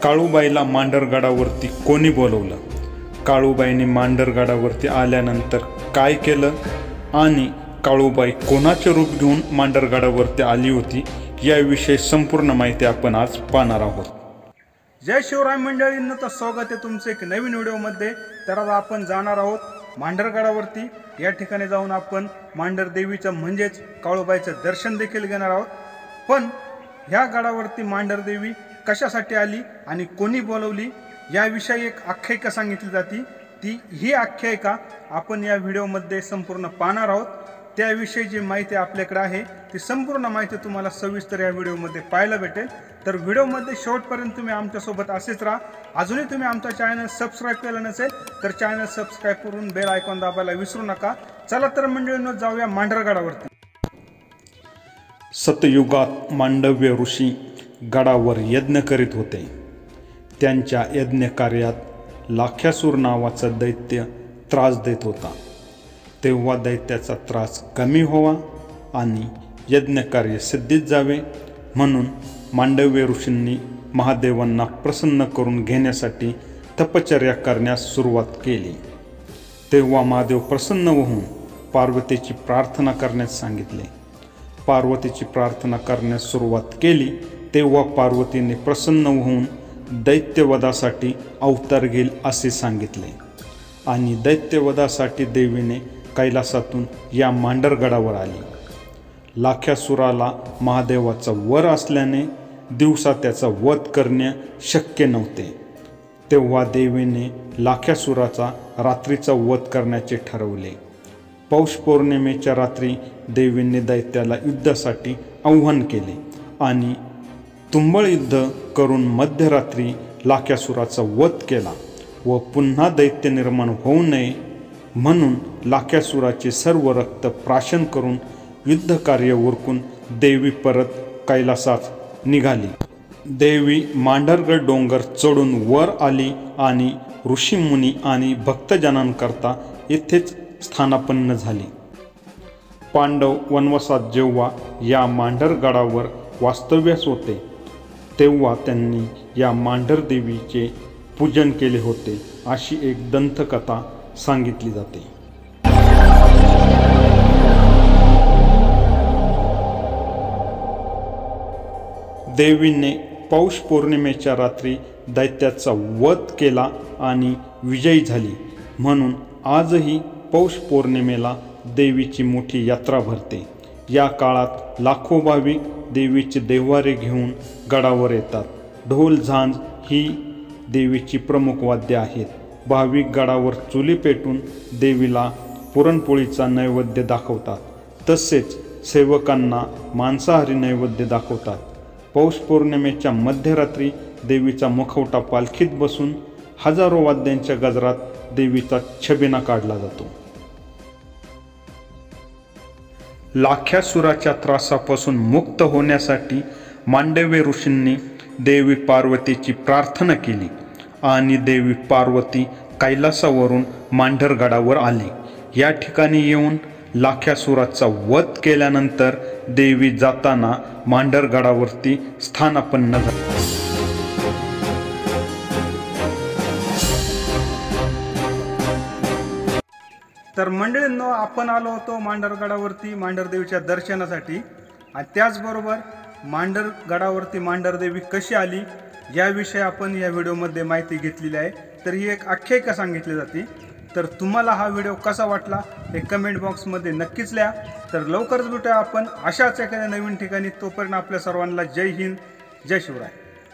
काळूबाईला मांढरगडावरती कोणी बोलवलं? काळूबाईने मांढरगडावरती आल्यानंतर काय केलं आणि काळूबाई कोणाचे रूप घेऊन मांढरगडावरती आली होती याविषयी संपूर्ण माहिती आपण आज पाहणार आहोत। जय शिवराय मंडळींनो, तर स्वागत आहे तुमचं एक नवीन व्हिडिओमध्ये। तर आज आपण जाणार आहोत मांढरगडावरती। या ठिकाणी जाऊन आपण मांढर देवीचं म्हणजेच काळूबाईचं दर्शन देखील घेणार आहोत। पण ह्या गडावरती मांढर देवी कशासाठी आली आणि कोणी बोलवली याविषयी एक आख्यायिका सांगितली जाते। ही आख्यायिका आपण या व्हिडिओमध्ये संपूर्ण पाहणार आहोत। त्याविषयी जी माहिती आपल्याकडे आहे ती संपूर्ण माहिती तुम्हाला सविस्तर या व्हिडिओमध्ये पाहायला भेटेल। तर व्हिडिओमध्ये शेवटपर्यंत तुम्ही आमच्यासोबत असेच राहा। अजूनही तुम्ही आमचा चॅनल सबस्क्राईब केलं नसेल तर चॅनल सबस्क्राईब करून बेल आयकॉन दाबायला विसरू नका। चला तर मंडळींनो, जाऊया मांढरगडावरती। सतयुगात मांडव्य ऋषी गडावर यज्ञ करीत होते। त्यांच्या यज्ञ कार्यात लाख्यासूर नावाचा दैत्य त्रास देत होता। तेव्हा दैत्याचा त्रास कमी व्हावा आणि यज्ञकार्य सिद्धीत जावे म्हणून मांडव्य ऋषींनी महादेवांना प्रसन्न करून घेण्यासाठी तपश्चर्या करण्यास सुरुवात केली। तेव्हा महादेव प्रसन्न होऊन पार्वतीची प्रार्थना करण्यास सांगितले। पार्वतीची प्रार्थना करण्यास सुरुवात केली तेव्हा पार्वतीने प्रसन्न होऊन दैत्यवधासाठी अवतार घेईल असे सांगितले आणि दैत्यवधासाठी देवीने कैलासातून या मांढरगडावर आली। लाख्यासुराला महादेवाचा वर असल्याने दिवसा त्याचा वध करणे शक्य नव्हते। तेव्हा देवीने लाख्यासुराचा रात्रीचा वध करण्याचे ठरवले। पौष पौर्णिमेच्या रात्री देवीने दैत्याला युद्धासाठी आव्हान केले आणि तुंबळ युद्ध करून मध्यरात्री लाख्यासुराचा वध केला व पुन्हा दैत्य निर्माण होऊ नये म्हणून लाख्यासुराचे सर्व रक्त प्राशन करून युद्धकार्य उरकून देवी परत कैलासात निघाली। देवी मांढरगड डोंगर चढून वर आली आणि ऋषीमुनी आणि भक्तजनांकरता येथेच स्थानापन्न झाली। पांडव वनवासात जेव्हा या मांढरगडावर वास्तव्यास होते तेव्हा त्यांनी या मांढर देवीचे पूजन केले होते अशी एक दंतकथा सांगितली जाते। देवीने पौष पौर्णिमेच्या रात्री दैत्याचा वध केला आणि विजयी झाली म्हणून आजही पौष पौर्णिमेला देवीची मोठी यात्रा भरते। या काळात लाखो भाविक देवीचे देव्हारे घेऊन गडावर येतात। ढोल झांज ही देवीची प्रमुख वाद्ये आहेत। भाविक गडावर चुली पेटून देवीला पुरणपोळीचा नैवेद्य दाखवतात। तसेच सेवकांना मांसाहारी नैवेद्य दाखवतात। पौष पौर्णिमेच्या मध्यरात्री देवीचा मुखवटा पालखीत बसून हजारो वाद्यांच्या गजरात देवीचा छबिना काढला जातो। लाख्यासुराच्या त्रासापासून मुक्त होण्यासाठी मांडव्य ऋषींनी देवी पार्वतीची प्रार्थना केली आणि देवी पार्वती कैलासावरून मांढरगडावर आली। या ठिकाणी येऊन लाख्यासुराचा वध केल्यानंतर देवी जाताना मांढरगडावरती स्थानापन्न झाली। तर मंडळींनो, आपण आलो होतो मांढरगडावरती मांढर देवीच्या दर्शनासाठी आणि त्याचबरोबर मांढरगडावरती मांढर देवी कशी आली याविषयी आपण या व्हिडिओमध्ये माहिती घेतलेली आहे। तर ही एक आख्यायिका सांगितली जाते। तर तुम्हाला हा व्हिडिओ कसा वाटला हे कमेंट बॉक्समध्ये नक्कीच लिहा। तर लवकरच भेटूया आपण अशाच एखाद्या नवीन ठिकाणी। तोपर्यंत आपल्या सर्वांना जय हिंद, जय शिवराय।